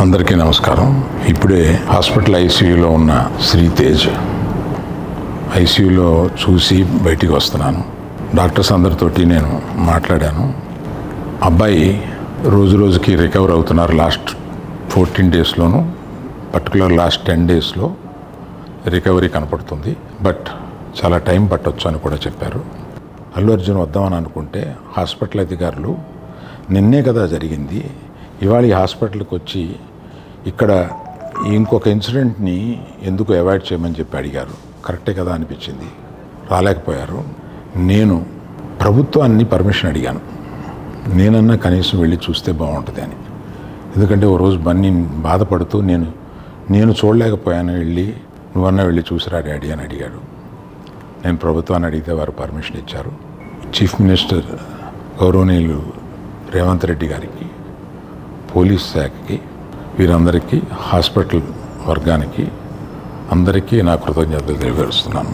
అందరికీ నమస్కారం. ఇప్పుడే హాస్పిటల్ ఐసీయూలో ఉన్న శ్రీతేజ్ ఐసీయూలో చూసి బయటికి వస్తున్నాను. డాక్టర్స్ అందరితోటి నేను మాట్లాడాను. అబ్బాయి రోజు రోజుకి రికవర్ అవుతున్నారు. లాస్ట్ 14 డేస్లోనూ పర్టికులర్ లాస్ట్ 10 డేస్లో రికవరీ కనపడుతుంది. బట్ చాలా టైం పట్టొచ్చు అని కూడా చెప్పారు. అల్లు అర్జున్ వద్దామని అనుకుంటే హాస్పిటల్ అధికారులు నిన్నే కదా జరిగింది, ఇవాళ ఈ హాస్పిటల్కి వచ్చి ఇక్కడ ఇంకొక ఇన్సిడెంట్ని ఎందుకు అవాయిడ్ చేయమని చెప్పి అడిగారు. కరెక్టే కదా అనిపించింది. రాలేకపోయారు. నేను ప్రభుత్వాన్ని పర్మిషన్ అడిగాను. నేనన్నా కనీసం వెళ్ళి చూస్తే బాగుంటుంది అని. ఎందుకంటే ఓ రోజు బన్నీ బాధపడుతూ నేను చూడలేకపోయాను, నువ్వన్నా వెళ్ళి చూసిరా డాడీ అని అడిగాడు. నేను ప్రభుత్వాన్ని అడిగితే వారు పర్మిషన్ ఇచ్చారు. చీఫ్ మినిస్టర్ గౌరవనీయులు రేవంత్ రెడ్డి గారికి, పోలీస్ శాఖకి, వీరందరికీ, హాస్పిటల్ వర్గానికి అందరికీ నా కృతజ్ఞతలు తెలియజేస్తున్నాను.